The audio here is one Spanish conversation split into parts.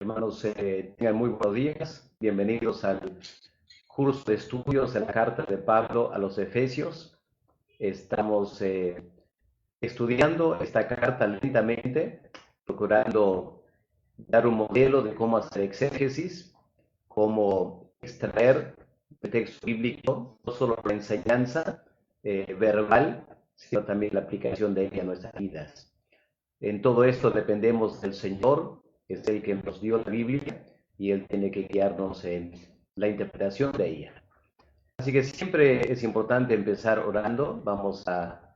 Hermanos, tengan muy buenos días. Bienvenidos al curso de estudios de la carta de Pablo a los Efesios. Estamos estudiando esta carta lentamente, procurando dar un modelo de cómo hacer exégesis, cómo extraer el texto bíblico, no solo la enseñanza verbal, sino también la aplicación de ella a nuestras vidas. En todo esto dependemos del Señor, que es el que nos dio la Biblia, y Él tiene que guiarnos en la interpretación de ella. Así que siempre es importante empezar orando. Vamos a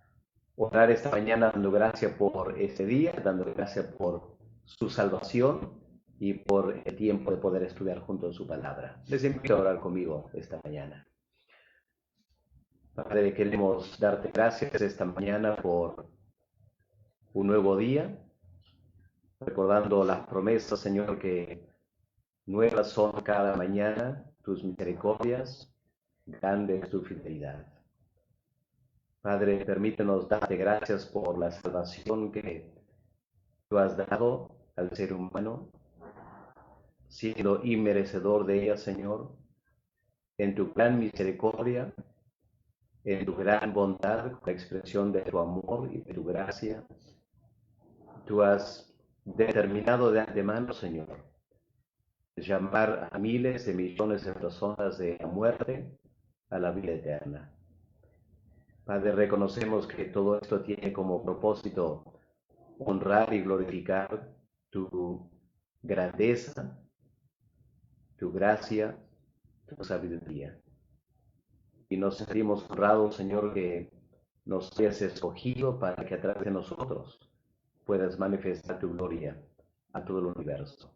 orar esta mañana dando gracias por este día, dando gracias por su salvación y por el tiempo de poder estudiar juntos su palabra. Les invito a orar conmigo esta mañana. Padre, queremos darte gracias esta mañana por un nuevo día, recordando las promesas, Señor, que nuevas son cada mañana tus misericordias, grande es tu fidelidad. Padre, permítenos darte gracias por la salvación que tú has dado al ser humano, siendo inmerecedor de ella, Señor, en tu gran misericordia, en tu gran bondad, con la expresión de tu amor y de tu gracia. Tú has determinado de antemano, Señor, llamar a miles de millones de personas de la muerte a la vida eterna. Padre, reconocemos que todo esto tiene como propósito honrar y glorificar tu grandeza, tu gracia, tu sabiduría. Y nos sentimos honrados, Señor, que nos hayas escogido para que a través de nosotros puedas manifestar tu gloria a todo el universo.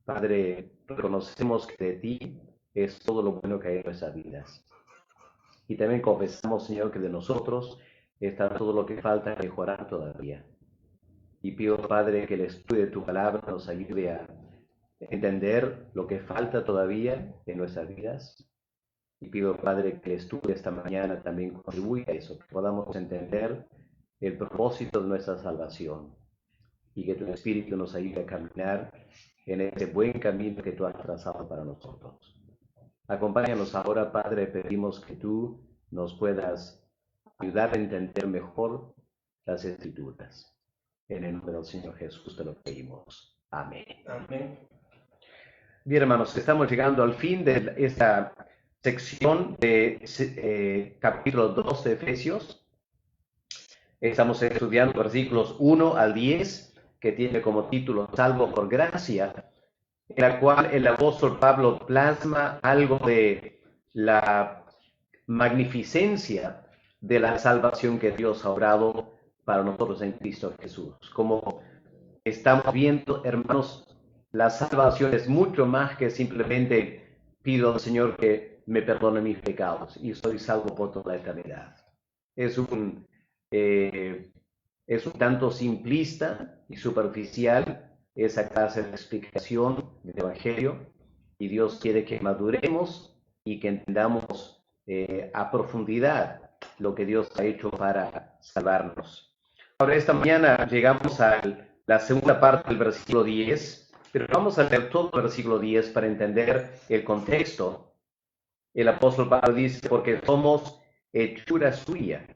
Padre, reconocemos que de ti es todo lo bueno que hay en nuestras vidas. Y también confesamos, Señor, que de nosotros está todo lo que falta mejorar todavía. Y pido, Padre, que el estudio de tu palabra nos ayude a entender lo que falta todavía en nuestras vidas. Y pido, Padre, que el estudio de esta mañana también contribuya a eso, que podamos entender el propósito de nuestra salvación. Y que tu Espíritu nos ayude a caminar en ese buen camino que tú has trazado para nosotros. Acompáñanos ahora, Padre, pedimos que tú nos puedas ayudar a entender mejor las Escrituras. En el nombre del Señor Jesús te lo pedimos. Amén. Amén. Bien, hermanos, estamos llegando al fin de esta sección de capítulo 2 de Efesios. Estamos estudiando versículos 1 al 10, que tiene como título Salvo por gracia, en la cual el apóstol Pablo plasma algo de la magnificencia de la salvación que Dios ha obrado para nosotros en Cristo Jesús. Como estamos viendo, hermanos, la salvación es mucho más que simplemente pido al Señor que me perdone mis pecados y soy salvo por toda la eternidad. Es un tanto simplista y superficial esa clase de explicación del Evangelio, y Dios quiere que maduremos y que entendamos a profundidad lo que Dios ha hecho para salvarnos. Ahora, esta mañana llegamos a la segunda parte del versículo 10, pero vamos a leer todo el versículo 10 para entender el contexto. El apóstol Pablo dice, porque somos hechura suya,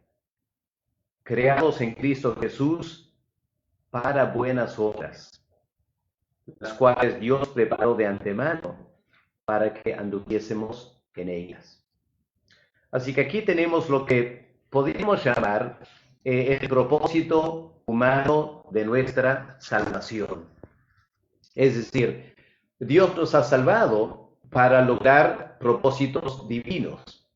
creados en Cristo Jesús para buenas obras, las cuales Dios preparó de antemano para que anduviésemos en ellas. Así que aquí tenemos lo que podríamos llamar el propósito humano de nuestra salvación. Es decir, Dios nos ha salvado para lograr propósitos divinos.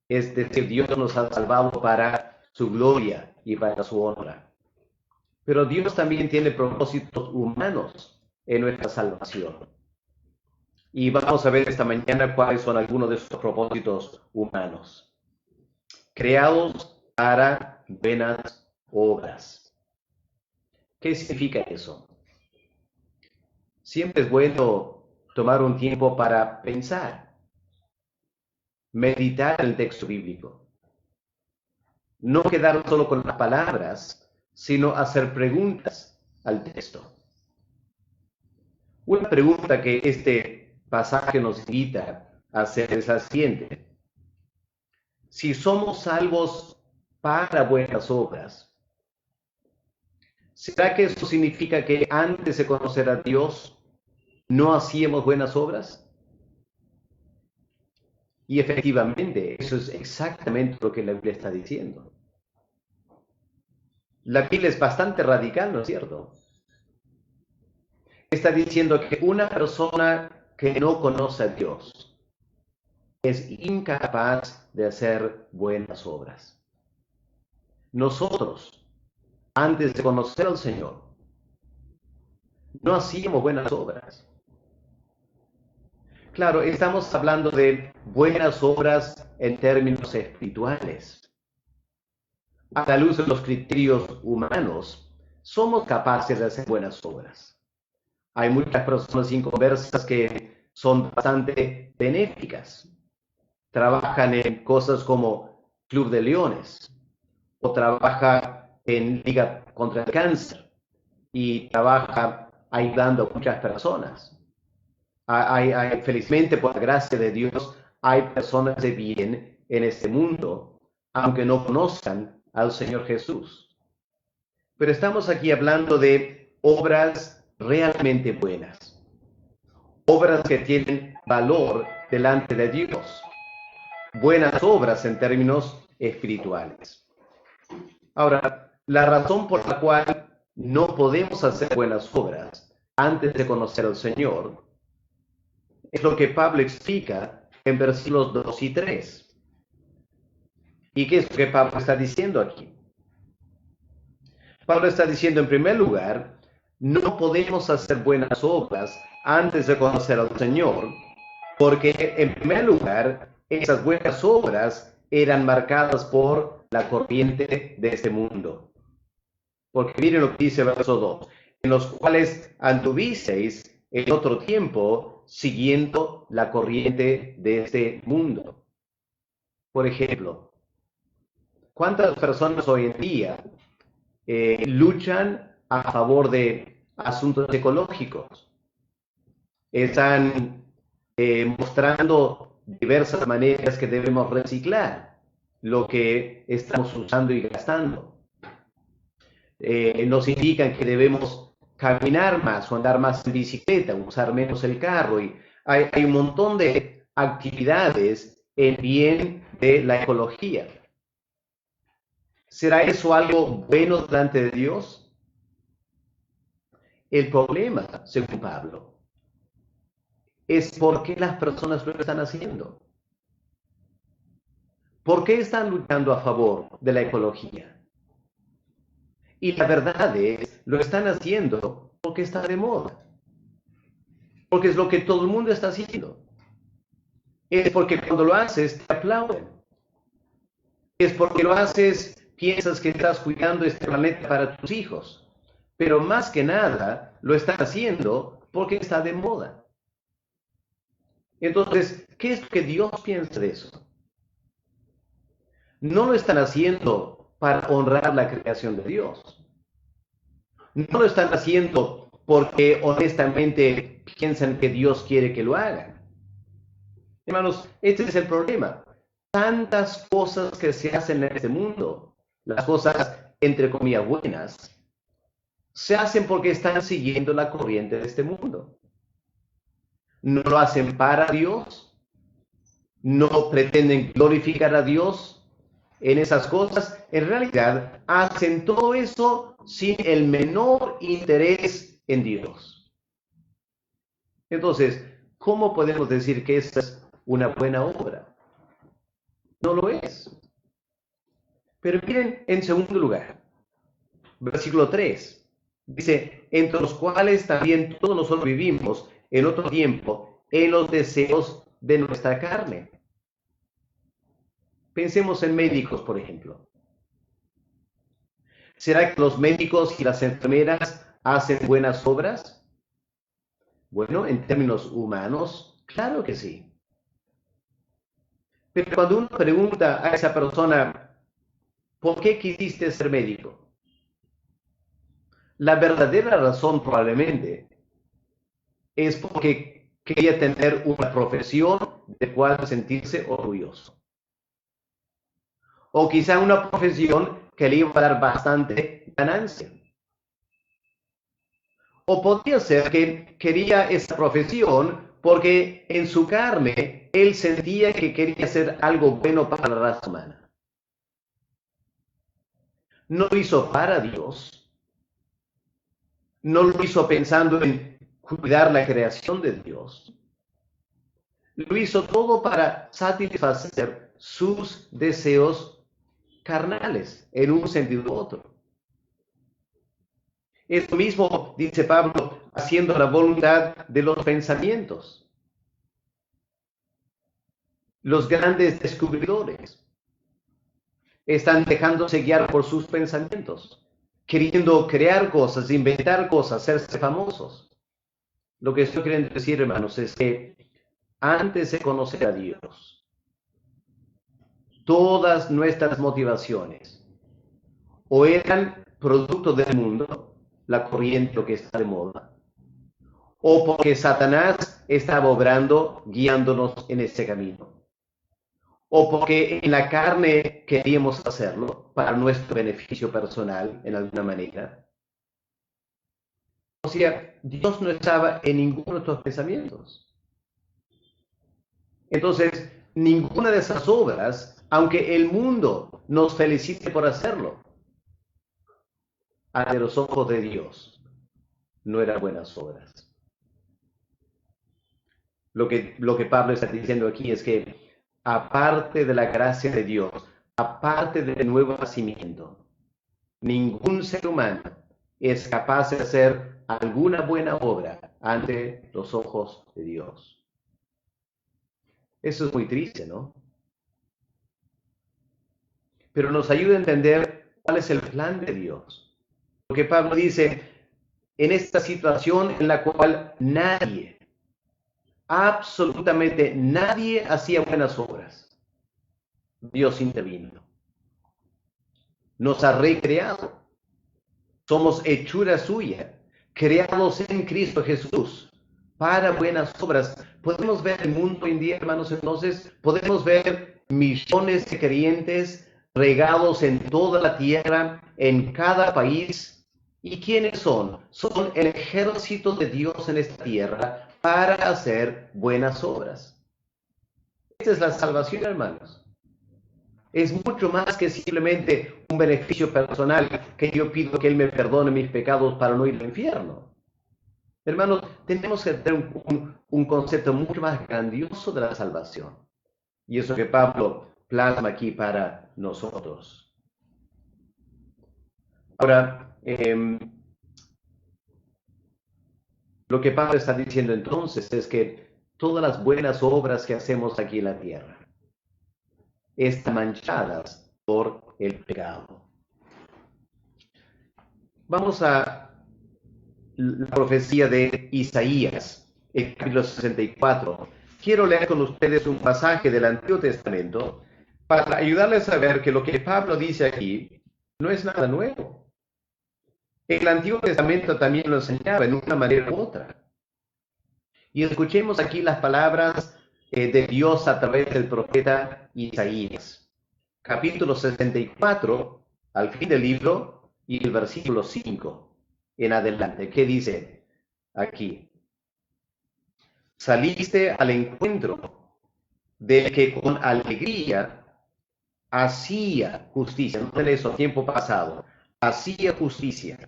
Es decir, Dios nos ha salvado para su gloria y para su honra. Pero Dios también tiene propósitos humanos en nuestra salvación. Y vamos a ver esta mañana cuáles son algunos de esos propósitos humanos. Creados para buenas obras. ¿Qué significa eso? Siempre es bueno tomar un tiempo para pensar, meditar el texto bíblico. No quedar solo con las palabras, sino hacer preguntas al texto. Una pregunta que este pasaje nos invita a hacer es la siguiente. Si somos salvos para buenas obras, ¿será que eso significa que antes de conocer a Dios no hacíamos buenas obras? Y efectivamente, eso es exactamente lo que la Biblia está diciendo. La Biblia es bastante radical, ¿no es cierto? Está diciendo que una persona que no conoce a Dios es incapaz de hacer buenas obras. Nosotros, antes de conocer al Señor, no hacíamos buenas obras. Claro, estamos hablando de buenas obras en términos espirituales. A la luz de los criterios humanos, somos capaces de hacer buenas obras. Hay muchas personas inconversas que son bastante benéficas. Trabajan en cosas como Club de Leones, o trabaja en Liga contra el Cáncer, y trabaja ayudando a muchas personas. Felizmente, por la gracia de Dios, hay personas de bien en este mundo, aunque no conozcan al Señor Jesús. Pero estamos aquí hablando de obras realmente buenas, obras que tienen valor delante de Dios, buenas obras en términos espirituales. Ahora, la razón por la cual no podemos hacer buenas obras antes de conocer al Señor es lo que Pablo explica en versículos 2 y 3. ¿Y qué es lo que Pablo está diciendo aquí? Pablo está diciendo, en primer lugar, no podemos hacer buenas obras antes de conocer al Señor, porque en primer lugar, esas buenas obras eran marcadas por la corriente de este mundo. Porque miren lo que dice el verso 2, en los cuales anduvisteis en otro tiempo siguiendo la corriente de este mundo. Por ejemplo, ¿cuántas personas hoy en día luchan a favor de asuntos ecológicos? Están mostrando diversas maneras que debemos reciclar lo que estamos usando y gastando. Nos indican que debemos caminar más o andar más en bicicleta, usar menos el carro, y hay un montón de actividades en bien de la ecología. ¿Será eso algo bueno delante de Dios? El problema, según Pablo, es por qué las personas lo están haciendo. ¿Por qué están luchando a favor de la ecología? Y la verdad es, lo están haciendo porque está de moda. Porque es lo que todo el mundo está haciendo. Es porque cuando lo haces te aplauden. Es porque lo haces, piensas que estás cuidando este planeta para tus hijos. Pero más que nada, lo están haciendo porque está de moda. Entonces, ¿qué es lo que Dios piensa de eso? No lo están haciendo para honrar la creación de Dios. No lo están haciendo porque honestamente piensan que Dios quiere que lo hagan. Hermanos, este es el problema. Tantas cosas que se hacen en este mundo, las cosas entre comillas buenas, se hacen porque están siguiendo la corriente de este mundo. No lo hacen para Dios, no pretenden glorificar a Dios en esas cosas. En realidad, hacen todo eso sin el menor interés en Dios. Entonces, ¿cómo podemos decir que esta es una buena obra? No lo es. Pero miren, en segundo lugar, versículo 3, dice, entre los cuales también todos nosotros vivimos en otro tiempo en los deseos de nuestra carne. Pensemos en médicos, por ejemplo. ¿Será que los médicos y las enfermeras hacen buenas obras? Bueno, en términos humanos, claro que sí. Pero cuando uno pregunta a esa persona, ¿por qué quisiste ser médico? La verdadera razón probablemente es porque quería tener una profesión de cual sentirse orgulloso. O quizá una profesión que le iba a dar bastante ganancia. O podría ser que quería esa profesión porque en su carne él sentía que quería hacer algo bueno para la raza humana. No lo hizo para Dios, no lo hizo pensando en cuidar la creación de Dios. Lo hizo todo para satisfacer sus deseos carnales, en un sentido u otro. Esto mismo, dice Pablo, haciendo la voluntad de los pensamientos. Los grandes descubridores están dejándose guiar por sus pensamientos, queriendo crear cosas, inventar cosas, hacerse famosos. Lo que estoy queriendo decir, hermanos, es que antes de conocer a Dios, todas nuestras motivaciones o eran producto del mundo, la corriente, lo que está de moda, o porque Satanás estaba obrando, guiándonos en ese camino, o porque en la carne queríamos hacerlo para nuestro beneficio personal, en alguna manera. O sea, Dios no estaba en ninguno de nuestros pensamientos. Entonces, ninguna de esas obras, aunque el mundo nos felicite por hacerlo, ante los ojos de Dios, no eran buenas obras. Lo que Pablo está diciendo aquí es que, aparte de la gracia de Dios, aparte del nuevo nacimiento, ningún ser humano es capaz de hacer alguna buena obra ante los ojos de Dios. Eso es muy triste, ¿no? Pero nos ayuda a entender cuál es el plan de Dios. Porque Pablo dice, en esta situación en la cual nadie, absolutamente nadie hacía buenas obras, Dios intervino. Nos ha recreado. Somos hechura suya, creados en Cristo Jesús para buenas obras. Podemos ver el mundo hoy en día, hermanos, entonces podemos ver millones de creyentes regados en toda la tierra, en cada país. ¿Y quiénes son? Son el ejército de Dios en esta tierra para hacer buenas obras. Esta es la salvación, hermanos. Es mucho más que simplemente un beneficio personal que yo pido que Él me perdone mis pecados para no ir al infierno. Hermanos, tenemos que tener un concepto mucho más grandioso de la salvación. Y eso que Pablo plasma aquí para nosotros. Ahora, lo que Pablo está diciendo entonces es que todas las buenas obras que hacemos aquí en la tierra están manchadas por el pecado. Vamos a la profecía de Isaías, el capítulo 64. Quiero leer con ustedes un pasaje del Antiguo Testamento para ayudarles a ver que lo que Pablo dice aquí no es nada nuevo. El Antiguo Testamento también lo enseñaba en una manera u otra. Y escuchemos aquí las palabras de Dios a través del profeta Isaías. Capítulo 64, al fin del libro, y el versículo 5 en adelante. ¿Qué dice aquí? Saliste al encuentro del que con alegría hacía justicia. No en eso, tiempo pasado. Hacía justicia.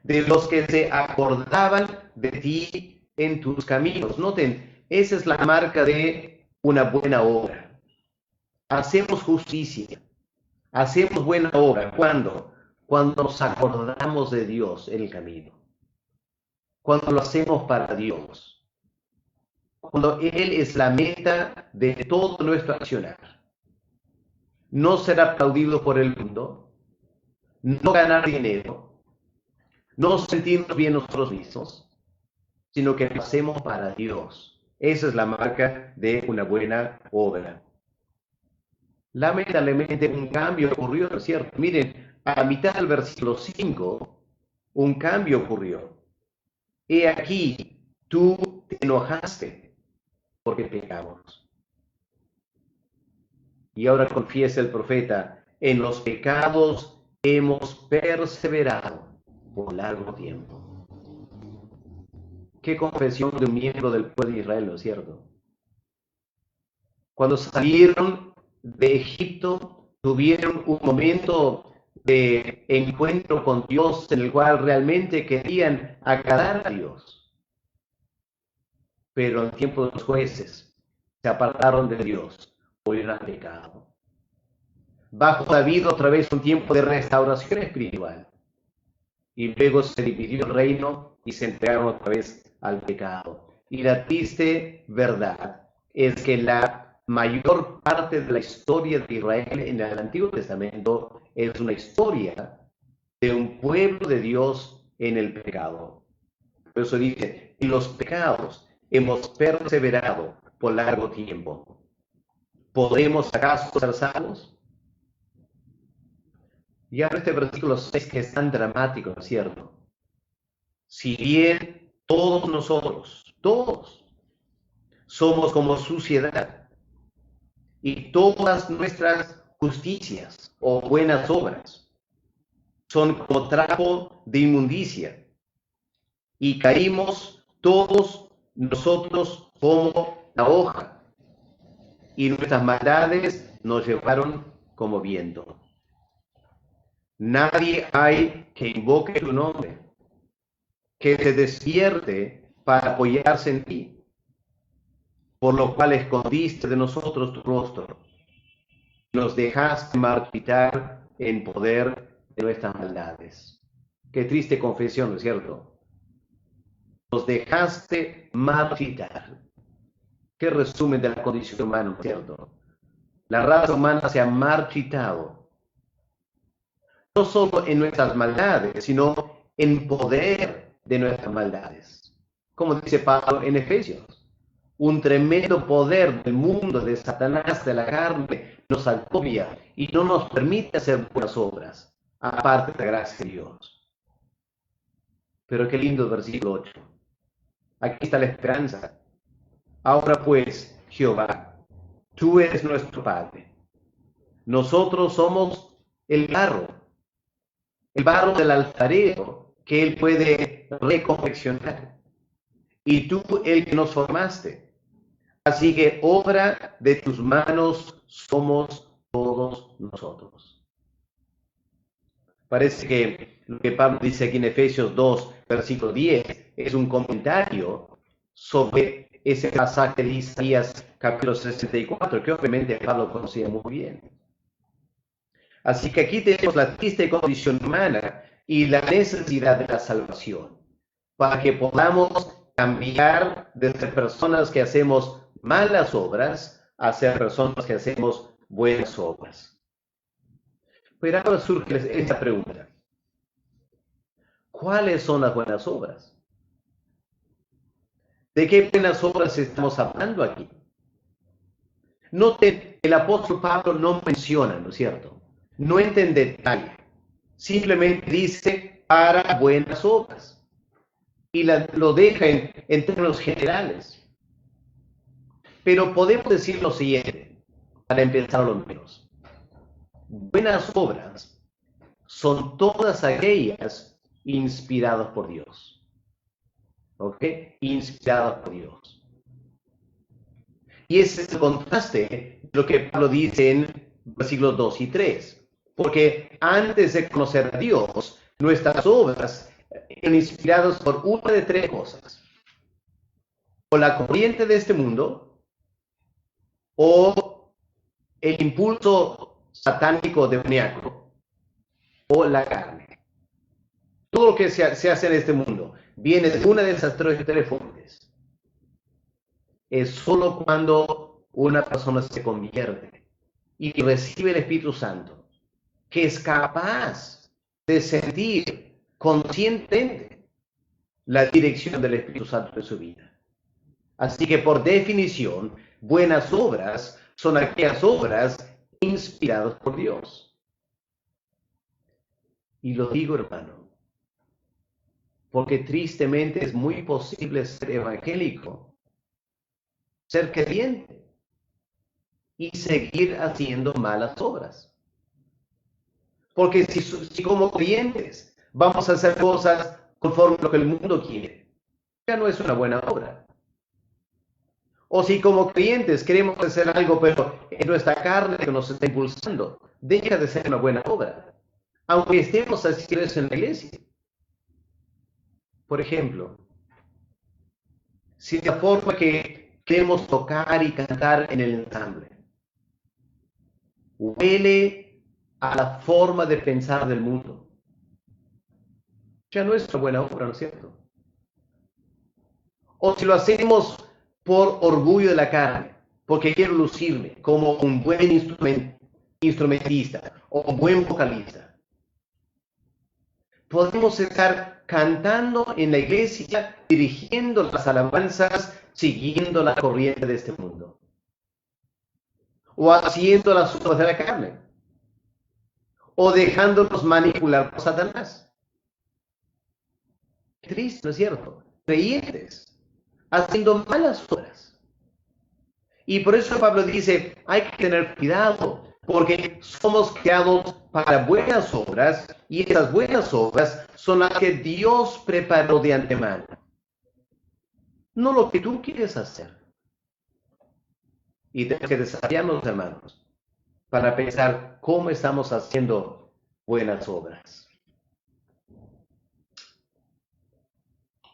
De los que se acordaban de ti en tus caminos. Noten, esa es la marca de una buena obra. Hacemos justicia. Hacemos buena obra. ¿Cuándo? Cuando nos acordamos de Dios en el camino. Cuando lo hacemos para Dios. Cuando Él es la meta de todo nuestro accionar. No ser aplaudido por el mundo. No ganar dinero. No sentirnos bien nosotros mismos. Sino que lo hacemos para Dios. Esa es la marca de una buena obra. Lamentablemente un cambio ocurrió, ¿no es cierto? Miren, a mitad del versículo 5, un cambio ocurrió. He aquí, tú te enojaste porque pecamos. Y ahora confiesa el profeta, en los pecados hemos perseverado por largo tiempo. Qué confesión de un miembro del pueblo de Israel, ¿no es cierto? Cuando salieron de Egipto, tuvieron un momento de encuentro con Dios en el cual realmente querían agradar a Dios. Pero en el tiempo de los jueces se apartaron de Dios por ir al pecado. Bajo David otra vez un tiempo de restauración espiritual. Y luego se dividió el reino y se entregaron otra vez al pecado. Y la triste verdad es que la mayor parte de la historia de Israel en el Antiguo Testamento es una historia de un pueblo de Dios en el pecado. Por eso dice, en los pecados hemos perseverado por largo tiempo. ¿Podemos acaso ser salvos? Y ahora este versículo 6 que es tan dramático, ¿no es cierto? Si bien todos nosotros, todos, somos como suciedad y todas nuestras justicias o buenas obras son como trapo de inmundicia y caímos todos nosotros como la hoja y nuestras maldades nos llevaron como viento. Nadie hay que invoque tu nombre, que se despierte para apoyarse en ti, por lo cual escondiste de nosotros tu rostro, nos dejaste marchitar en poder de nuestras maldades. Qué triste confesión, ¿no es cierto? Nos dejaste marchitar. Qué resumen de la condición humana, ¿no es cierto? La raza humana se ha marchitado, no solo en nuestras maldades, sino en poder de nuestras maldades. Como dice Pablo en Efesios, un tremendo poder del mundo, de Satanás, de la carne, nos agobia y no nos permite hacer buenas obras, aparte de la gracia de Dios. Pero qué lindo el versículo 8. Aquí está la esperanza. Ahora pues, Jehová, tú eres nuestro Padre. Nosotros somos el barro del alfarero que Él puede reconfeccionar. Y tú el que nos formaste. Así que obra de tus manos somos todos nosotros. Parece que lo que Pablo dice aquí en Efesios 2, versículo 10, es un comentario sobre ese pasaje de Isaías capítulo 64, que obviamente Pablo conocía muy bien. Así que aquí tenemos la triste condición humana y la necesidad de la salvación, para que podamos cambiar de ser personas que hacemos malas obras a ser personas que hacemos buenas obras. Pero ahora surge esta pregunta. ¿Cuáles son las buenas obras? ¿De qué buenas obras estamos hablando aquí? Noten, el apóstol Pablo no menciona, ¿no es cierto? No entra en detalle. Simplemente dice para buenas obras. Y lo deja en términos generales. Pero podemos decir lo siguiente, para empezar lo menos. Buenas obras son todas aquellas inspiradas por Dios. ¿Ok? Inspiradas por Dios. Y ese es el contraste de lo que Pablo dice en versículos 2 y 3. Porque antes de conocer a Dios, nuestras obras eran inspiradas por una de tres cosas. O la corriente de este mundo, o el impulso satánico demoníaco, o la carne. Todo lo que se hace en este mundo viene de una de esas tres fuentes. Es solo cuando una persona se convierte y recibe el Espíritu Santo que es capaz de sentir conscientemente la dirección del Espíritu Santo en su vida. Así que por definición, buenas obras son aquellas obras inspiradas por Dios. Y lo digo, hermano, porque tristemente es muy posible ser evangélico, ser creyente y seguir haciendo malas obras. Porque si como creyentes vamos a hacer cosas conforme a lo que el mundo quiere, ya no es una buena obra. O si como creyentes queremos hacer algo, pero es nuestra carne que nos está impulsando, deja de ser una buena obra, aunque estemos haciendo eso en la iglesia. Por ejemplo, si la forma que queremos tocar y cantar en el ensamble huele a la forma de pensar del mundo, ya no es una buena obra, ¿no es cierto? O si lo hacemos por orgullo de la carne, porque quiero lucirme como un buen instrumentista o un buen vocalista. Podemos estar cantando en la iglesia, dirigiendo las alabanzas, siguiendo la corriente de este mundo. O haciendo las obras de la carne. O dejándonos manipular por Satanás. Triste, ¿no es cierto? Creyentes, haciendo malas obras. Y por eso Pablo dice, hay que tener cuidado, porque somos creados para buenas obras, y esas buenas obras son las que Dios preparó de antemano. No lo que tú quieres hacer. Y tenemos que desafiarnos, hermanos, para pensar cómo estamos haciendo buenas obras.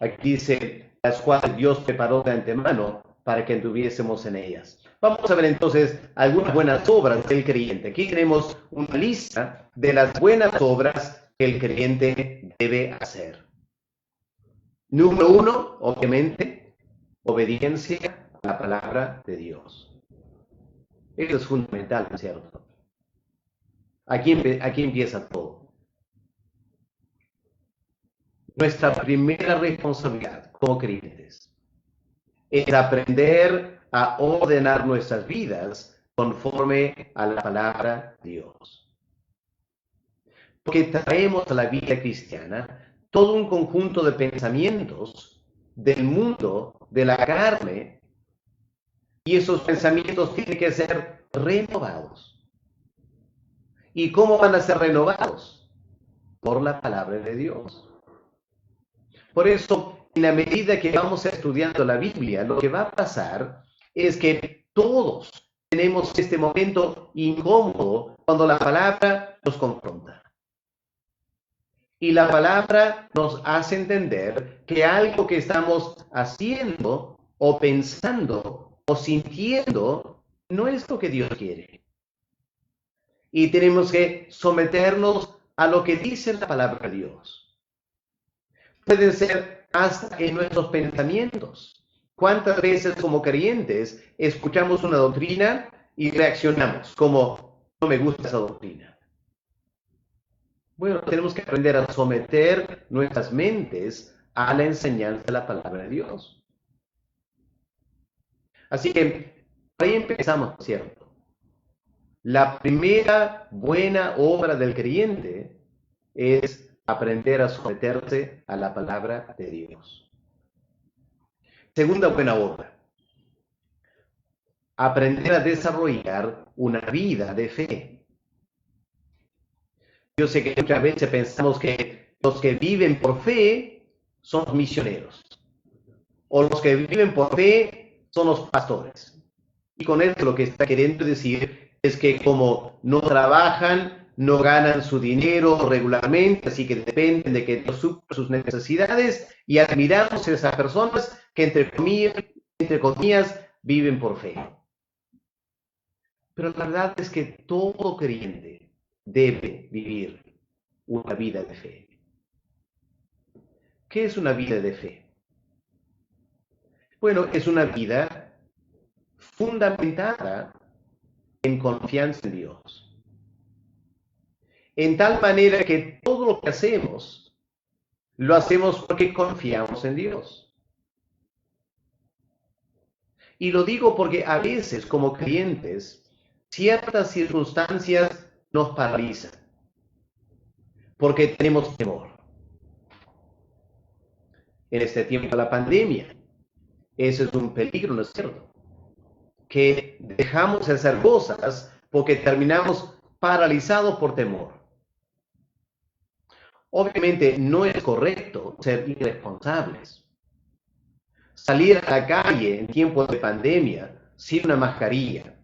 Aquí dice, las cuales Dios preparó de antemano para que anduviésemos en ellas. Vamos a ver entonces algunas buenas obras del creyente. Aquí tenemos una lista de las buenas obras que el creyente debe hacer. Número 1, obviamente, obediencia a la palabra de Dios. Eso es fundamental, ¿no es cierto? Aquí empieza todo. Nuestra primera responsabilidad como creyentes es aprender a ordenar nuestras vidas conforme a la palabra de Dios. Porque traemos a la vida cristiana todo un conjunto de pensamientos del mundo, de la carne, y esos pensamientos tienen que ser renovados. ¿Y cómo van a ser renovados? Por la palabra de Dios. Por eso, en la medida que vamos estudiando la Biblia, lo que va a pasar es que todos tenemos este momento incómodo cuando la palabra nos confronta. Y la palabra nos hace entender que algo que estamos haciendo o pensando o sintiendo no es lo que Dios quiere. Y tenemos que someternos a lo que dice la palabra de Dios. Pueden ser hasta en nuestros pensamientos. ¿Cuántas veces como creyentes escuchamos una doctrina y reaccionamos como, no me gusta esa doctrina? Bueno, tenemos que aprender a someter nuestras mentes a la enseñanza de la palabra de Dios. Así que ahí empezamos, ¿cierto? La primera buena obra del creyente es aprender a someterse a la palabra de Dios. Segunda buena obra, aprender a desarrollar una vida de fe. Yo sé que muchas veces pensamos que los que viven por fe son los misioneros, o los que viven por fe son los pastores. Y con esto lo que está queriendo decir es que como no trabajan, no ganan su dinero regularmente, así que dependen de que Dios supla sus necesidades, y admiramos a esas personas que entre comillas viven por fe. Pero la verdad es que todo creyente debe vivir una vida de fe. ¿Qué es una vida de fe? Bueno, es una vida fundamentada en confianza en Dios. En tal manera que todo lo que hacemos, lo hacemos porque confiamos en Dios. Y lo digo porque a veces como creyentes, ciertas circunstancias nos paralizan, porque tenemos temor. en este tiempo de la pandemia. Eso es un peligro, ¿no es cierto? Que dejamos de hacer cosas porque terminamos paralizados por temor. Obviamente no es correcto ser irresponsables. Salir a la calle en tiempos de pandemia sin una mascarilla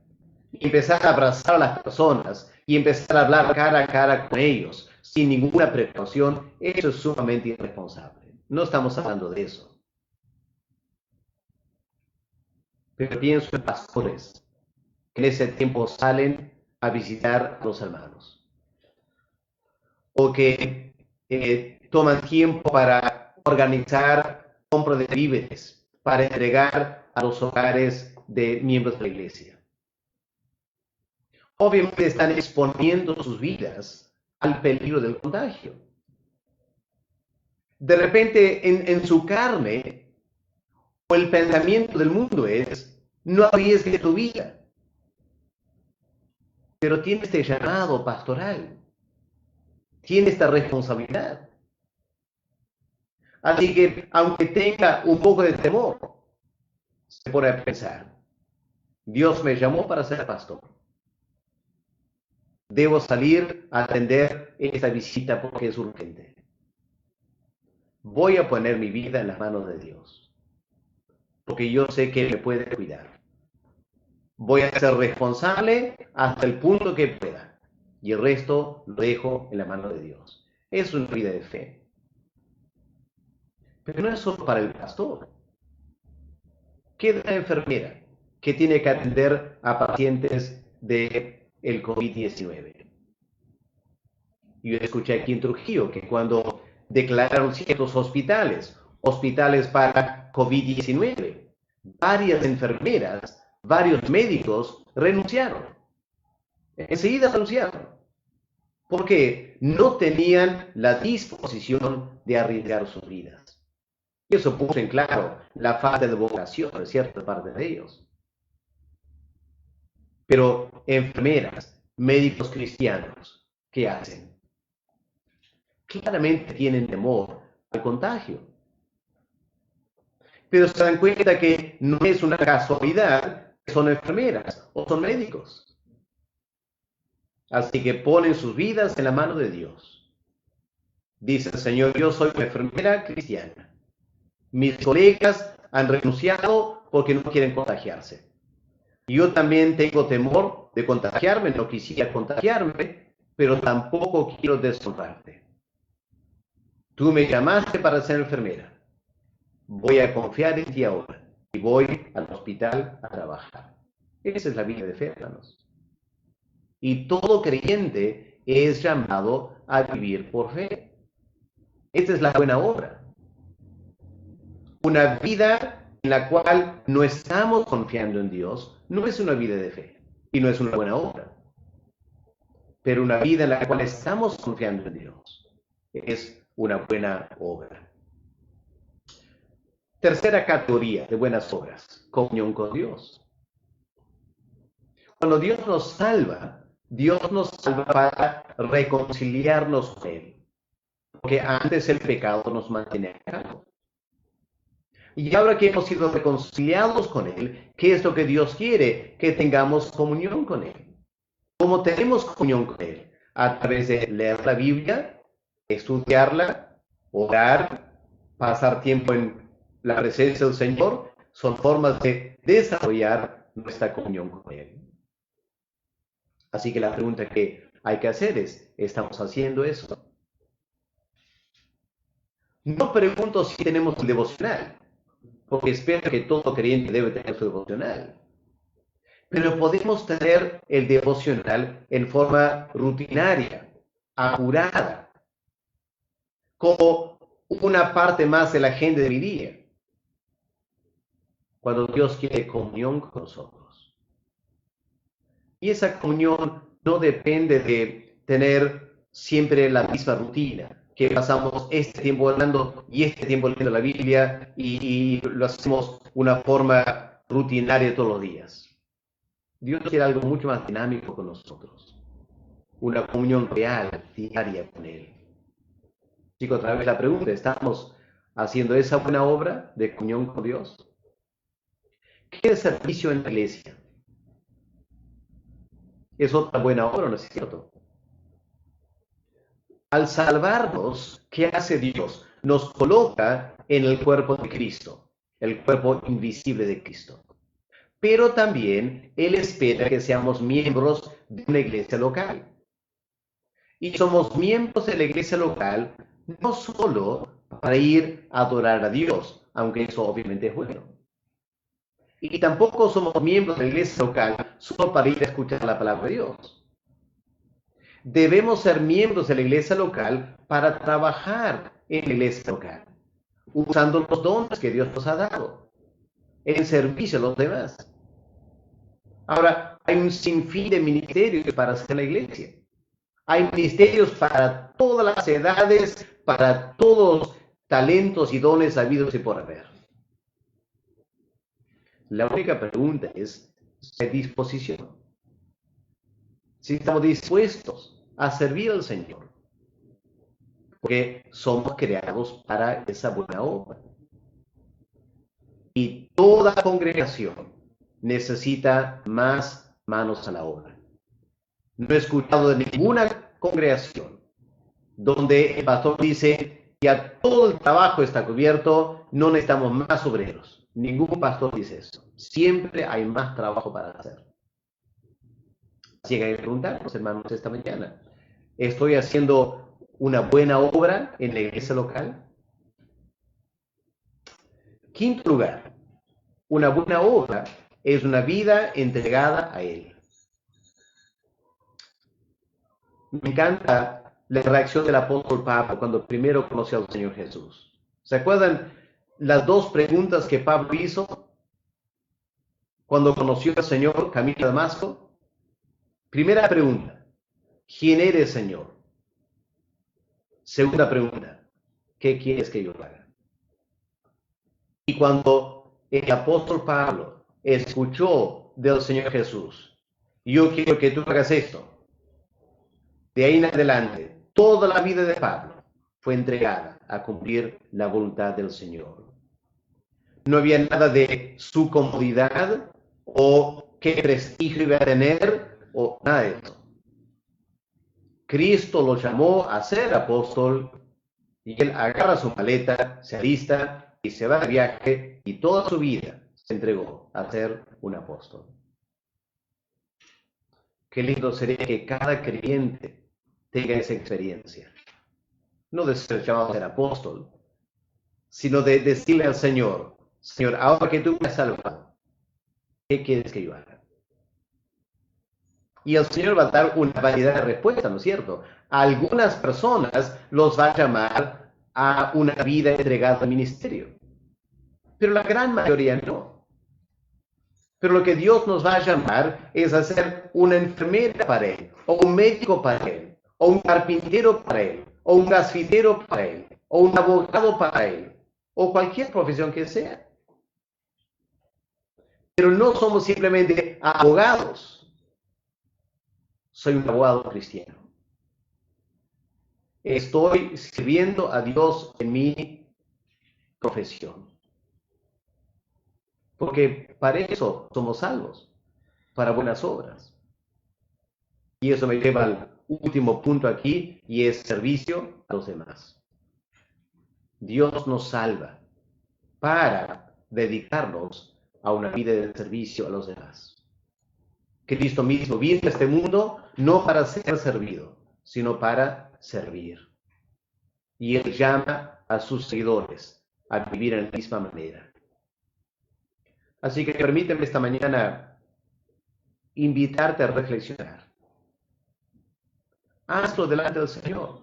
y empezar a abrazar a las personas y empezar a hablar cara a cara con ellos sin ninguna precaución, eso es sumamente irresponsable. No estamos hablando de eso. Pero pienso en pastores que en ese tiempo salen a visitar a los hermanos o que toman tiempo para organizar compra de víveres, para entregar a los hogares de miembros de la iglesia. Obviamente están exponiendo sus vidas al peligro del contagio. De repente en su carne o el pensamiento del mundo es, no arriesgues tu vida. Pero tiene este llamado pastoral, tiene esta responsabilidad. Así que, aunque tenga un poco de temor, se pone a pensar, Dios me llamó para ser pastor. Debo salir a atender esta visita porque es urgente. Voy a poner mi vida en las manos de Dios, porque yo sé que Él me puede cuidar. Voy a ser responsable hasta el punto que pueda, y el resto lo dejo en la mano de Dios. Es una vida de fe. Pero no es solo para el pastor. ¿Qué de la enfermera que tiene que atender a pacientes del COVID-19? Yo escuché aquí en Trujillo que cuando declararon ciertos hospitales para COVID-19, varias enfermeras, varios médicos renunciaron. Enseguida renunciaron. Porque no tenían la disposición de arriesgar sus vidas. Y eso puso en claro la falta de vocación de cierta parte de ellos. Pero enfermeras, médicos cristianos, ¿qué hacen? Claramente tienen temor al contagio. Pero se dan cuenta que no es una casualidad que son enfermeras o son médicos. Así que ponen sus vidas en la mano de Dios. Dice el Señor, yo soy una enfermera cristiana. Mis colegas han renunciado porque no quieren contagiarse. Yo también tengo temor de contagiarme, no quisiera contagiarme, pero tampoco quiero deshonrarte. Tú me llamaste para ser enfermera. Voy a confiar en ti ahora y voy al hospital a trabajar. Esa es la vida de fe, hermanos. Y todo creyente es llamado a vivir por fe. Esta es la buena obra. Una vida en la cual no estamos confiando en Dios no es una vida de fe y no es una buena obra. Pero una vida en la cual estamos confiando en Dios es una buena obra. Tercera categoría de buenas obras, comunión con Dios. Cuando Dios nos salva para reconciliarnos con Él. Porque antes el pecado nos mantenía atados. Y ahora que hemos sido reconciliados con Él, ¿qué es lo que Dios quiere? Que tengamos comunión con Él. ¿Cómo tenemos comunión con Él? A través de leer la Biblia, estudiarla, orar, pasar tiempo en la presencia del Señor, son formas de desarrollar nuestra comunión con Él. Así que la pregunta que hay que hacer es, ¿estamos haciendo eso? No pregunto si tenemos el devocional, porque espero que todo creyente debe tener su devocional. Pero podemos tener el devocional en forma rutinaria, apurada, como una parte más de la agenda de mi día. Cuando Dios quiere comunión con nosotros. Y esa comunión no depende de tener siempre la misma rutina, que pasamos este tiempo hablando y este tiempo leyendo la Biblia y lo hacemos de una forma rutinaria todos los días. Dios quiere algo mucho más dinámico con nosotros. Una comunión real, diaria con Él. Chicos, otra vez la pregunta, ¿estamos haciendo esa buena obra de comunión con Dios? ¿Qué es servicio en la iglesia? Es otra buena obra, ¿no es cierto? Al salvarnos, ¿qué hace Dios? Nos coloca en el cuerpo de Cristo, el cuerpo invisible de Cristo. Pero también Él espera que seamos miembros de una iglesia local. Y somos miembros de la iglesia local no solo para ir a adorar a Dios, aunque eso obviamente es bueno. Y tampoco somos miembros de la iglesia local solo para ir a escuchar la palabra de Dios. Debemos ser miembros de la iglesia local para trabajar en la iglesia local, usando los dones que Dios nos ha dado, en servicio a los demás. Ahora, hay un sinfín de ministerios para hacer la iglesia. Hay ministerios para todas las edades, para todos los talentos y dones habidos y por haber. La única pregunta es ¿de disposición? Si estamos dispuestos a servir al Señor, porque somos creados para esa buena obra. Y toda congregación necesita más manos a la obra. No he escuchado de ninguna congregación donde el pastor dice, ya todo el trabajo está cubierto, no necesitamos más obreros. Ningún pastor dice eso. Siempre hay más trabajo para hacer. Así que hay que preguntarnos, hermanos, esta mañana, ¿estoy haciendo una buena obra en la iglesia local? Quinto lugar, una buena obra es una vida entregada a Él. Me encanta la reacción del apóstol Pablo cuando primero conoció al Señor Jesús. ¿Se acuerdan las dos preguntas que Pablo hizo cuando conoció al Señor camino a Damasco? Primera pregunta, ¿quién eres, Señor? Segunda pregunta, ¿qué quieres que yo haga? Y cuando el apóstol Pablo escuchó del Señor Jesús, yo quiero que tú hagas esto, de ahí en adelante, toda la vida de Pablo fue entregada a cumplir la voluntad del Señor. No había nada de su comodidad o qué prestigio iba a tener o nada de eso. Cristo lo llamó a ser apóstol y él agarra su maleta, se alista y se va de viaje y toda su vida se entregó a ser un apóstol. Qué lindo sería que cada creyente tenga esa experiencia. No de ser llamado a ser apóstol, sino de decirle al Señor, Señor, ahora que tú me has salvado, ¿qué quieres que yo haga? Y el Señor va a dar una variedad de respuestas, ¿no es cierto? A algunas personas los va a llamar a una vida entregada al ministerio, pero la gran mayoría no. Pero lo que Dios nos va a llamar es a ser una enfermera para Él, o un médico para Él, o un carpintero para Él, o un gasfitero para Él, o un abogado para Él, o cualquier profesión que sea. Pero no somos simplemente abogados. Soy un abogado cristiano. Estoy sirviendo a Dios en mi profesión. Porque para eso somos salvos, para buenas obras. Y eso me lleva al último punto aquí, y es servicio a los demás. Dios nos salva para dedicarnos a una vida de servicio a los demás. Cristo mismo vino a este mundo no para ser servido, sino para servir. Y Él llama a sus seguidores a vivir en la misma manera. Así que permíteme esta mañana invitarte a reflexionar. Hazlo delante del Señor.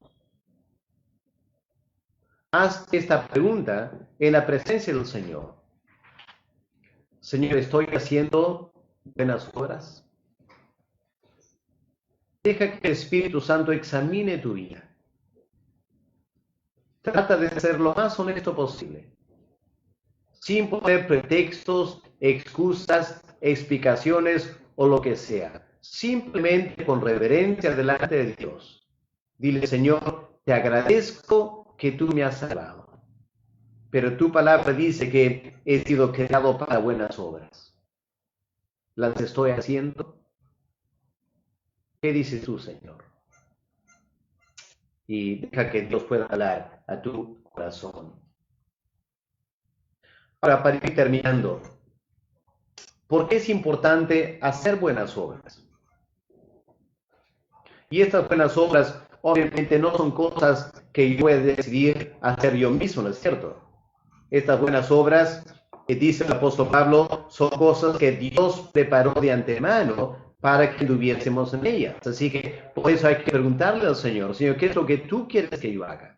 Haz esta pregunta en la presencia del Señor. Señor, ¿estoy haciendo buenas obras? Deja que el Espíritu Santo examine tu vida. Trata de ser lo más honesto posible, sin poner pretextos, excusas, explicaciones o lo que sea. Simplemente con reverencia delante de Dios. Dile, Señor, te agradezco que tú me has salvado. pero tu palabra dice que he sido creado para buenas obras. ¿Las estoy haciendo? ¿Qué dices tú, Señor? Y deja que Dios pueda hablar a tu corazón. Ahora, para ir terminando, ¿por qué es importante hacer buenas obras? Y estas buenas obras, obviamente, no son cosas que yo voy a decidir hacer yo mismo, ¿no es cierto? Estas buenas obras, que dice el apóstol Pablo, son cosas que Dios preparó de antemano para que anduviésemos en ellas. Así que por eso hay que preguntarle al Señor, Señor, ¿qué es lo que tú quieres que yo haga?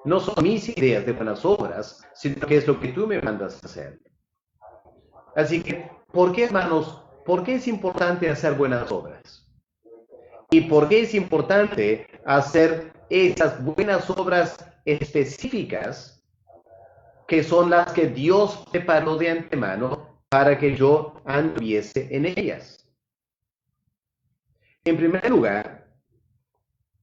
No son mis ideas de buenas obras, sino que es lo que tú me mandas a hacer. Así que, ¿por qué, hermanos? ¿Por qué es importante hacer buenas obras? ¿Y por qué es importante hacer esas buenas obras específicas que son las que Dios preparó de antemano para que yo anduviese en ellas? En primer lugar,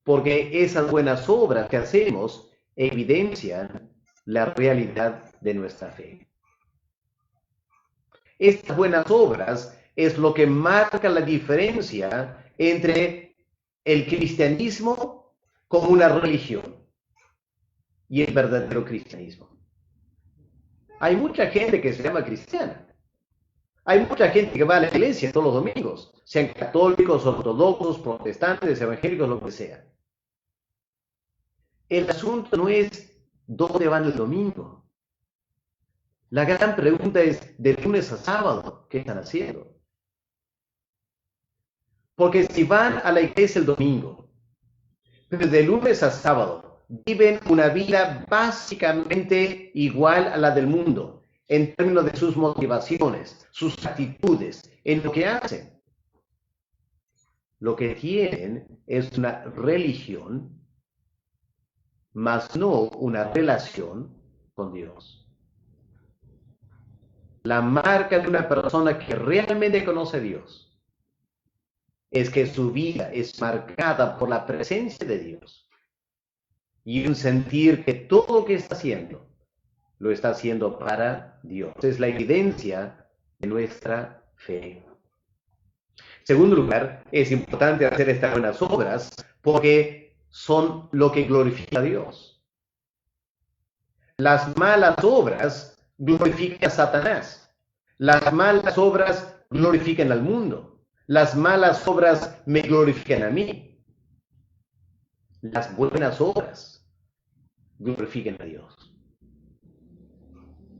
porque esas buenas obras que hacemos evidencian la realidad de nuestra fe. Estas buenas obras es lo que marca la diferencia entre el cristianismo como una religión y el verdadero cristianismo. Hay mucha gente que se llama cristiana. Hay mucha gente que va a la iglesia todos los domingos, sean católicos, ortodoxos, protestantes, evangélicos, lo que sea. El asunto no es dónde van el domingo. La gran pregunta es, de lunes a sábado, ¿qué están haciendo? Porque si van a la iglesia el domingo, pero de lunes a sábado viven una vida básicamente igual a la del mundo, en términos de sus motivaciones, sus actitudes, en lo que hacen. Lo que tienen es una religión, mas no una relación con Dios. La marca de una persona que realmente conoce a Dios es que su vida es marcada por la presencia de Dios y un sentir que todo lo que está haciendo lo está haciendo para Dios. Es la evidencia de nuestra fe. En segundo lugar, es importante hacer estas buenas obras porque son lo que glorifica a Dios. Las malas obras glorifican a Satanás. Las malas obras glorifican al mundo. Las malas obras me glorifican a mí. Las buenas obras glorifican a Dios.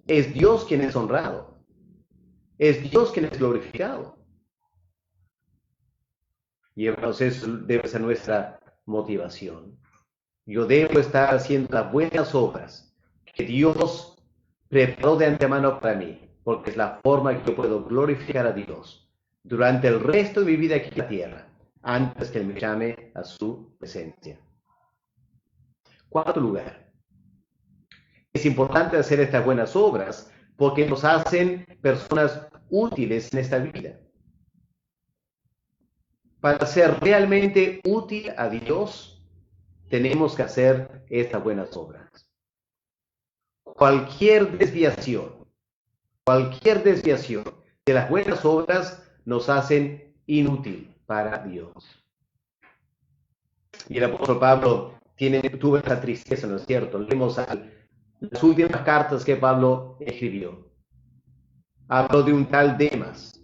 Es Dios quien es honrado. Es Dios quien es glorificado. Y entonces eso debe ser nuestra motivación. Yo debo estar haciendo las buenas obras que Dios preparó de antemano para mí, porque es la forma que yo puedo glorificar a Dios durante el resto de mi vida aquí en la tierra, antes que Él me llame a su presencia. Cuarto lugar, es importante hacer estas buenas obras porque nos hacen personas útiles en esta vida. Para ser realmente útil a Dios, tenemos que hacer estas buenas obras. Cualquier desviación de las buenas obras nos hacen inútil para Dios. Y el apóstol Pablo tuvo esa tristeza, ¿no es cierto? Leemos las últimas cartas que Pablo escribió. Habló de un tal Demas,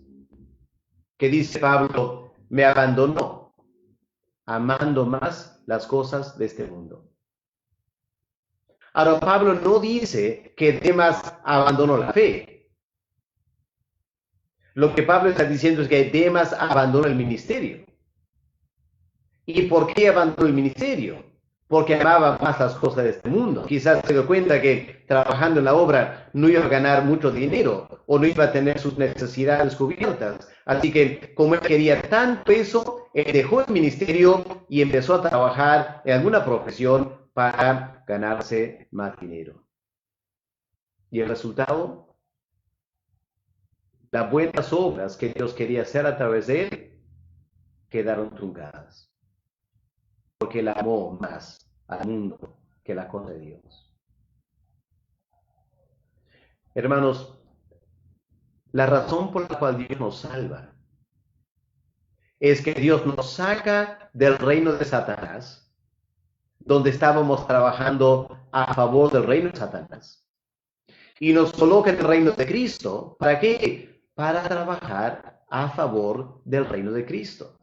que dice Pablo, me abandonó, amando más las cosas de este mundo. Ahora, Pablo no dice que Demas abandonó la fe. Lo que Pablo está diciendo es que Demas abandonó el ministerio. ¿Y por qué abandonó el ministerio? Porque amaba más las cosas de este mundo. Quizás se dio cuenta que trabajando en la obra no iba a ganar mucho dinero o no iba a tener sus necesidades cubiertas. Así que como él quería tanto eso, él dejó el ministerio y empezó a trabajar en alguna profesión para ganarse más dinero. ¿Y el resultado? Las buenas obras que Dios quería hacer a través de él quedaron truncadas. Porque él amó más al mundo que la cosa de Dios. Hermanos, la razón por la cual Dios nos salva es que Dios nos saca del reino de Satanás, donde estábamos trabajando a favor del reino de Satanás, y nos coloca en el reino de Cristo. ¿Para qué? Para trabajar a favor del reino de Cristo.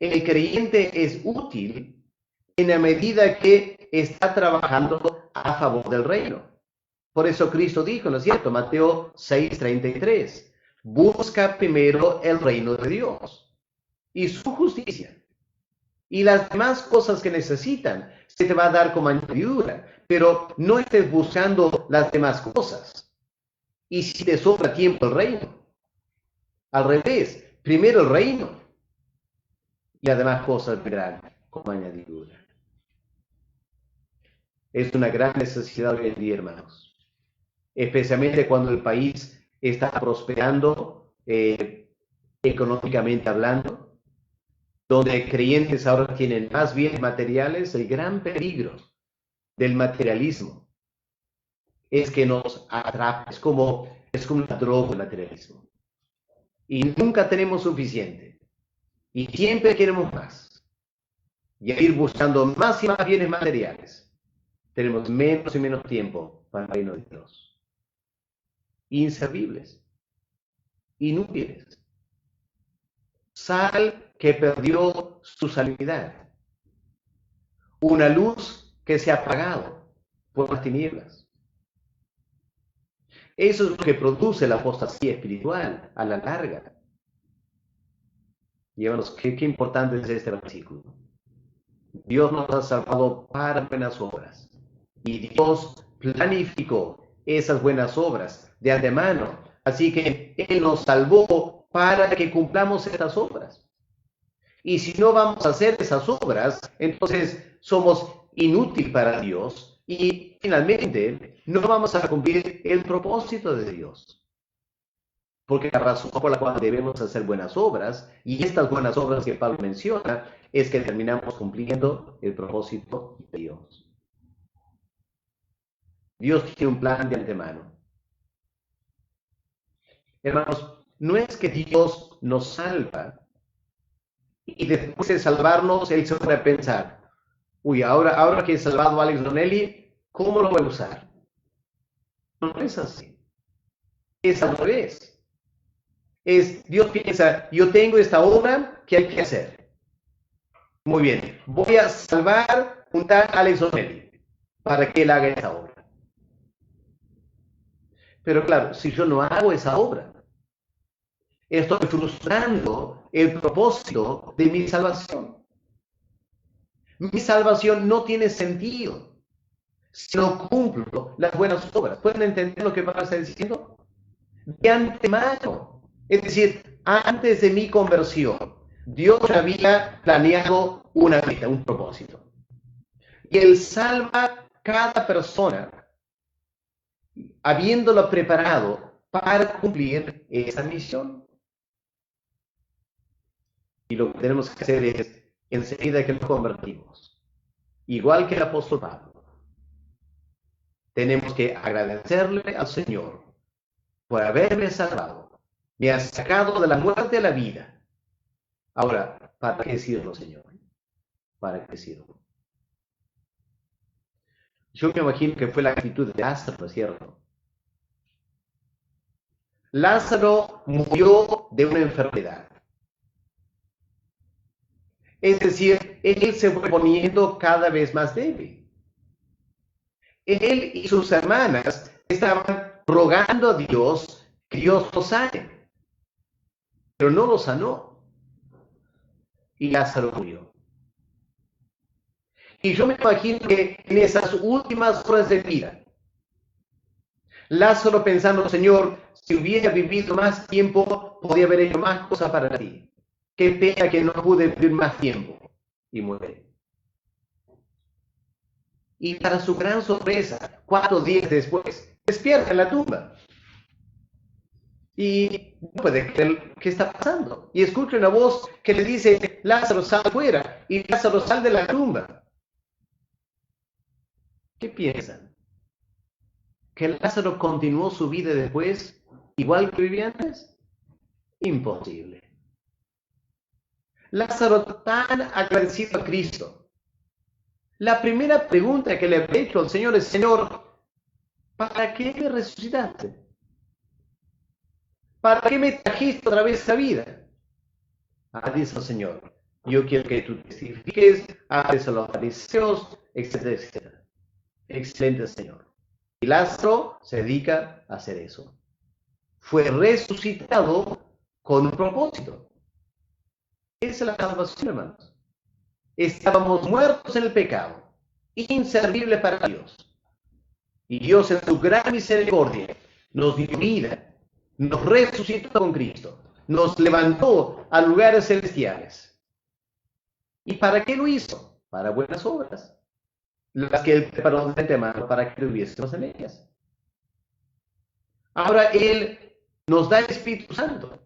El creyente es útil en la medida que está trabajando a favor del reino. Por eso Cristo dijo, ¿no es cierto? Mateo 6:33, busca primero el reino de Dios y su justicia, y las demás cosas que necesitan se te va a dar como añadidura, pero no estés buscando las demás cosas. Y si te sobra tiempo el reino, al revés, primero el reino y las demás cosas vendrán como añadidura. Es una gran necesidad hoy en día, hermanos, especialmente cuando el país está prosperando económicamente hablando, donde creyentes ahora tienen más bienes materiales. El gran peligro del materialismo es que nos atrapa, es como una droga el materialismo. Y nunca tenemos suficiente. Y siempre queremos más. Y al ir buscando más y más bienes materiales, tenemos menos y menos tiempo para el reino de Dios. Inservibles, inútiles. Sal que perdió su salinidad. Una luz que se ha apagado por las tinieblas. Eso es lo que produce la apostasía espiritual a la larga. Y hermanos, qué importante es este versículo. Dios nos ha salvado para buenas obras. Y Dios planificó esas buenas obras de antemano. Así que Él nos salvó para que cumplamos estas obras. Y si no vamos a hacer esas obras, entonces somos inútiles para Dios y finalmente no vamos a cumplir el propósito de Dios. Porque la razón por la cual debemos hacer buenas obras, y estas buenas obras que Pablo menciona, es que terminamos cumpliendo el propósito de Dios. Dios tiene un plan de antemano. Hermanos, no es que Dios nos salva y después de salvarnos, Él se pone a pensar, uy, ahora que he salvado a Alex Donelli, ¿cómo lo voy a usar? No es así. Es al revés. Dios piensa, yo tengo esta obra que hay que hacer. Muy bien, voy a salvar un tal Alex Donelli para que él haga esa obra. Pero claro, si yo no hago esa obra, estoy frustrando el propósito de mi salvación. Mi salvación no tiene sentido si no cumplo las buenas obras. ¿Pueden entender lo que Pablo está diciendo? De antemano, es decir, antes de mi conversión, Dios había planeado una meta, un propósito. Y Él salva cada persona habiéndolo preparado para cumplir esa misión. Y lo que tenemos que hacer es, enseguida que nos convertimos, igual que el apóstol Pablo, tenemos que agradecerle al Señor por haberme salvado. Me ha sacado de la muerte a la vida. Ahora, ¿para qué sirvo, Señor? ¿Para qué sirvo? Yo me imagino que fue la actitud de Lázaro, ¿no es cierto? Lázaro murió de una enfermedad. Es decir, él se fue poniendo cada vez más débil. Él y sus hermanas estaban rogando a Dios que Dios lo sane, pero no lo sanó. Y Lázaro murió. Y yo me imagino que en esas últimas horas de vida, Lázaro pensando, Señor, si hubiera vivido más tiempo, podía haber hecho más cosas para ti. Qué pena que no pude vivir más tiempo. Y muere. Y para su gran sorpresa, 4 días después, despierta en la tumba. Y no puede creer qué está pasando. Y escucha una voz que le dice, Lázaro, sal fuera. Y Lázaro, sal de la tumba. ¿Qué piensan? ¿Que Lázaro continuó su vida después igual que vivía antes? Imposible. Lázaro tan agradecido a Cristo. La primera pregunta que le ha hecho al Señor es, Señor, ¿para qué me resucitaste? ¿Para qué me trajiste otra vez a vida? Dice el Señor, yo quiero que tú testifiques, hables a los fariseos, etcétera, etcétera. Excelente, Señor. Y Lázaro se dedica a hacer eso. Fue resucitado con un propósito. Esa es la salvación, hermanos. Estábamos muertos en el pecado, inservibles para Dios. Y Dios en su gran misericordia nos dio vida, nos resucitó con Cristo, nos levantó a lugares celestiales. ¿Y para qué lo hizo? Para buenas obras, las que Él preparó de antemano para que viviésemos en ellas. Ahora Él nos da el Espíritu Santo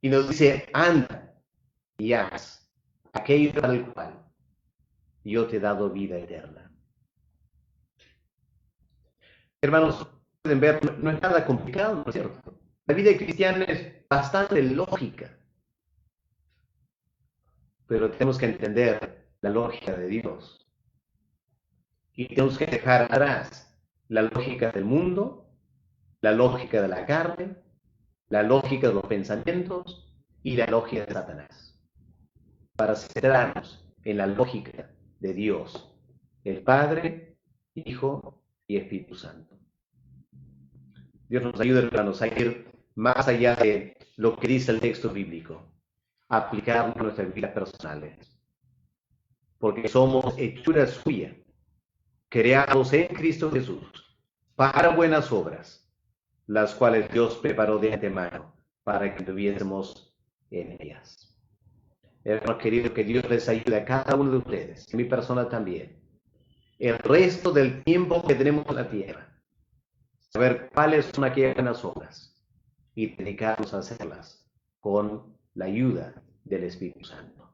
y nos dice, anda y haz aquello para el cual yo te he dado vida eterna. Hermanos, pueden ver, no es nada complicado, ¿no es cierto? La vida cristiana es bastante lógica, pero tenemos que entender la lógica de Dios. Y tenemos que dejar atrás la lógica del mundo, la lógica de la carne, la lógica de los pensamientos y la lógica de Satanás, para centrarnos en la lógica de Dios, el Padre, Hijo y Espíritu Santo. Dios nos ayude, hermanos, a ir más allá de lo que dice el texto bíblico, a aplicarlo a nuestras vidas personales, porque somos hechura suya, creados en Cristo Jesús, para buenas obras, las cuales Dios preparó de antemano para que tuviésemos en ellas. Hermanos queridos, que Dios les ayude a cada uno de ustedes, y a mi persona también, el resto del tiempo que tenemos en la tierra, saber cuáles son aquellas buenas obras y dedicarnos a hacerlas con la ayuda del Espíritu Santo.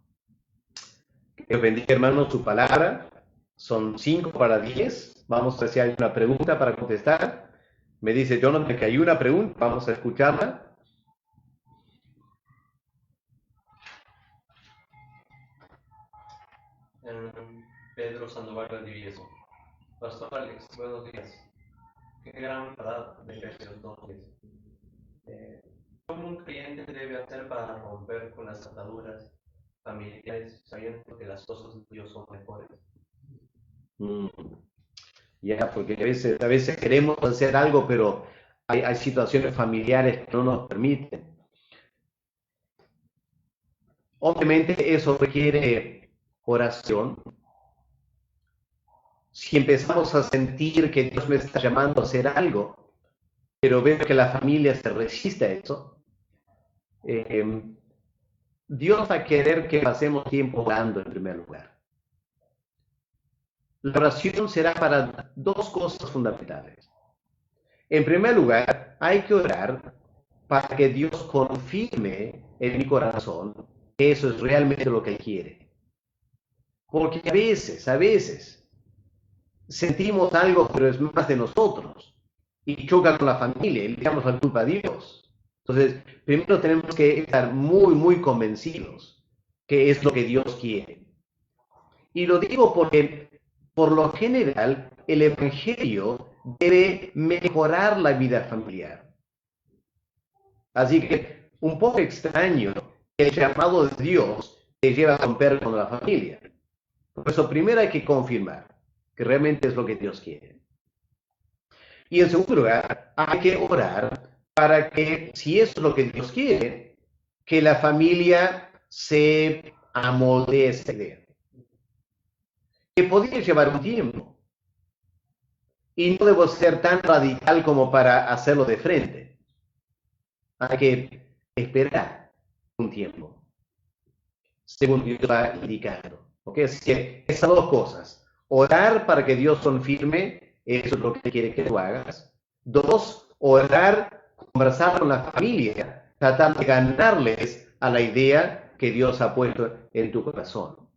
Que Dios bendiga, hermanos, su palabra. Son 9:55. Vamos a ver si hay una pregunta para contestar. Me dice Jonathan que hay una pregunta. Vamos a escucharla. Pedro Sandoval Valdivieso. Pastor Alex, buenos días. Qué gran verdad de Efesios 2:10. ¿Cómo un creyente debe hacer para romper con las ataduras familiares sabiendo que las cosas de Dios son mejores? Ya, porque a veces queremos hacer algo, pero hay situaciones familiares que no nos permiten. Obviamente eso requiere oración. Si empezamos a sentir que Dios me está llamando a hacer algo, pero veo que la familia se resiste a eso, Dios va a querer que pasemos tiempo orando en primer lugar. La oración será para dos cosas fundamentales. En primer lugar, hay que orar para que Dios confirme en mi corazón que eso es realmente lo que Él quiere. Porque a veces, sentimos algo, pero es más de nosotros. Y choca con la familia y le damos la culpa a Dios. Entonces, primero tenemos que estar muy, muy convencidos que es lo que Dios quiere. Y lo digo porque, por lo general, el Evangelio debe mejorar la vida familiar. Así que, un poco extraño que el llamado de Dios te lleva a romper con la familia. Por eso, primero hay que confirmar que realmente es lo que Dios quiere. Y en segundo lugar, hay que orar para que, si eso es lo que Dios quiere, que la familia se amoldee a esa idea. Que podría llevar un tiempo. Y no debo ser tan radical como para hacerlo de frente. Hay que esperar un tiempo, según Dios va indicando. ¿Ok? Así que esas dos cosas. Orar para que Dios confirme, eso es lo que quiere que tú hagas. Dos, orar, conversar con la familia, tratar de ganarles a la idea que Dios ha puesto en tu corazón.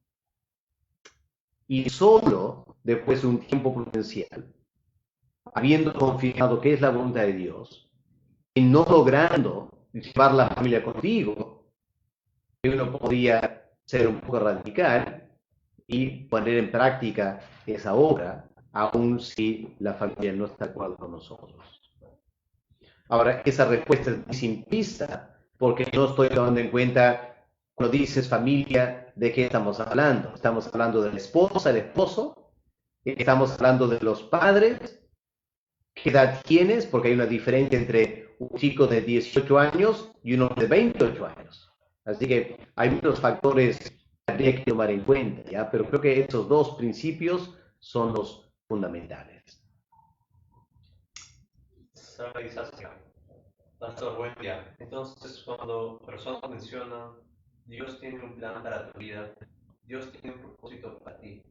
Y solo después de un tiempo prudencial, habiendo confirmado que es la voluntad de Dios, y no logrando llevar la familia contigo, uno podría ser un poco radical y poner en práctica esa obra, aun si la familia no está de acuerdo con nosotros. Ahora, esa respuesta es muy simplista, porque no estoy tomando en cuenta, cuando dices familia, ¿de qué estamos hablando? ¿Estamos hablando de la esposa, el esposo? ¿Estamos hablando de los padres? ¿Qué edad tienes? Porque hay una diferencia entre un chico de 18 años y uno de 28 años. Así que hay muchos factores que habría que tomar en cuenta, ¿ya? Pero creo que esos dos principios son los fundamentales. Sabiduría. Pastor, buen día. Entonces, cuando personas mencionan Dios tiene un plan para tu vida, Dios tiene un propósito para ti,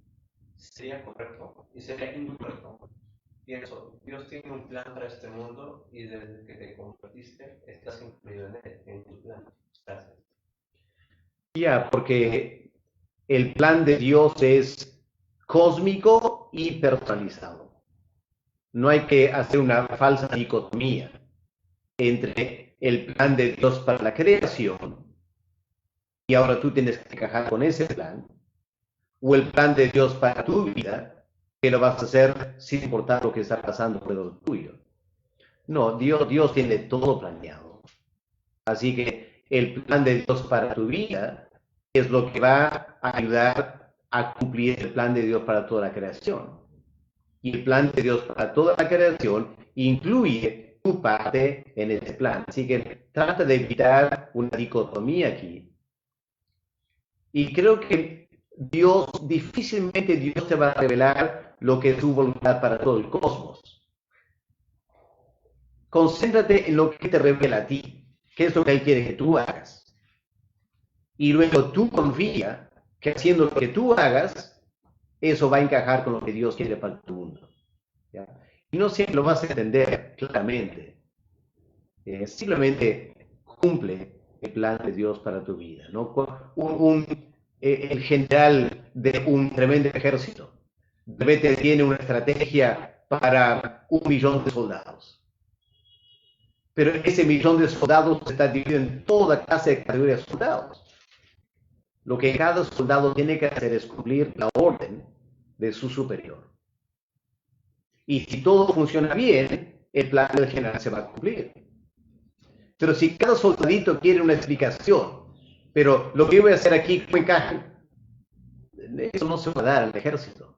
¿sería correcto y sería incorrecto? Pienso, Dios tiene un plan para este mundo y desde que te convertiste estás incluido en él, en tu plan. Gracias. Ya, porque el plan de Dios es cósmico y personalizado. No hay que hacer una falsa dicotomía entre el plan de Dios para la creación y ahora tú tienes que encajar con ese plan, o el plan de Dios para tu vida, que lo vas a hacer sin importar lo que está pasando con lo tuyo. No, Dios tiene todo planeado. Así que el plan de Dios para tu vida es lo que va a ayudar a cumplir el plan de Dios para toda la creación. Y el plan de Dios para toda la creación incluye tu parte en ese plan. Así que trata de evitar una dicotomía aquí. Y creo que difícilmente Dios te va a revelar lo que es su voluntad para todo el cosmos. Concéntrate en lo que te revela a ti, qué es lo que Él quiere que tú hagas. Y luego tú confía que haciendo lo que tú hagas, eso va a encajar con lo que Dios quiere para tu mundo. ¿Ya? Y no siempre lo vas a entender claramente. Simplemente cumple el plan de Dios para tu vida, ¿no? El general de un tremendo ejército de repente tiene una estrategia para 1 millón de soldados. Pero ese millón de soldados está dividido en toda clase de categorías de soldados. Lo que cada soldado tiene que hacer es cumplir la orden de su superior. Y si todo funciona bien, el plan del general se va a cumplir. Pero si cada soldadito quiere una explicación, pero lo que yo voy a hacer aquí, ¿cómo encaja? Eso no se va a dar al ejército.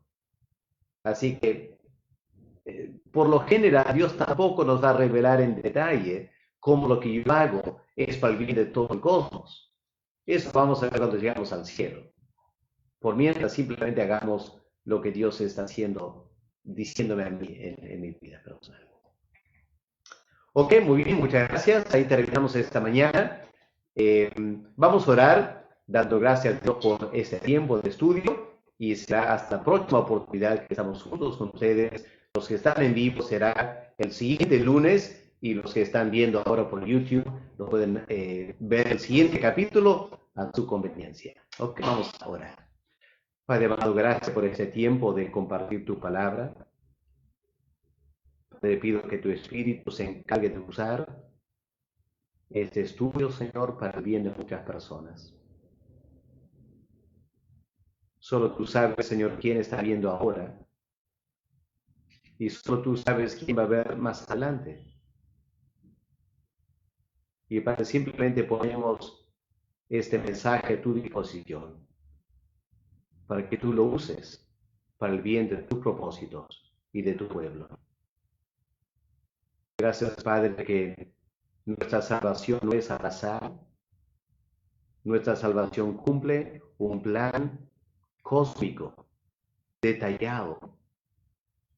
Así que, por lo general, Dios tampoco nos va a revelar en detalle cómo lo que yo hago es para el bien de todo el cosmos. Eso vamos a ver cuando llegamos al cielo. Por mientras, simplemente hagamos lo que Dios está haciendo, diciéndome a mí en mi vida personal. Ok, muy bien, muchas gracias. Ahí terminamos esta mañana. Vamos a orar, dando gracias a Dios por este tiempo de estudio y será hasta la próxima oportunidad que estamos juntos con ustedes. Los que están en vivo será el siguiente lunes y los que están viendo ahora por YouTube lo pueden ver el siguiente capítulo a su conveniencia. Ok, vamos a orar. Padre amado, gracias por este tiempo de compartir tu palabra. Te pido que tu Espíritu se encargue de usar este estudio, Señor, para el bien de muchas personas. Solo tú sabes, Señor, quién está viendo ahora. Y solo tú sabes quién va a ver más adelante. Y Padre, simplemente ponemos este mensaje a tu disposición para que tú lo uses para el bien de tus propósitos y de tu pueblo. Gracias, Padre, que nuestra salvación no es al azar. Nuestra salvación cumple un plan cósmico, detallado,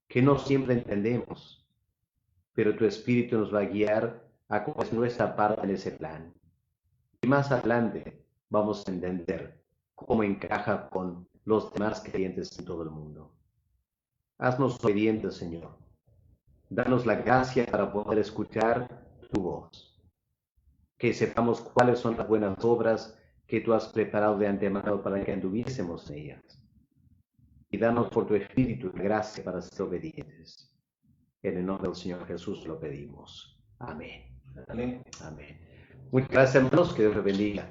que no siempre entendemos, pero tu Espíritu nos va a guiar a cuál es nuestra parte en ese plan. Y más adelante vamos a entender cómo encaja con los demás creyentes en todo el mundo. Haznos obedientes, Señor. Danos la gracia para poder escuchar tu voz. Que sepamos cuáles son las buenas obras que tú has preparado de antemano para que anduviésemos en ellas. Y danos por tu Espíritu la gracia para ser obedientes. En el nombre del Señor Jesús lo pedimos. Amén. Amén. Amén. Muchas gracias, hermanos. Que Dios los bendiga.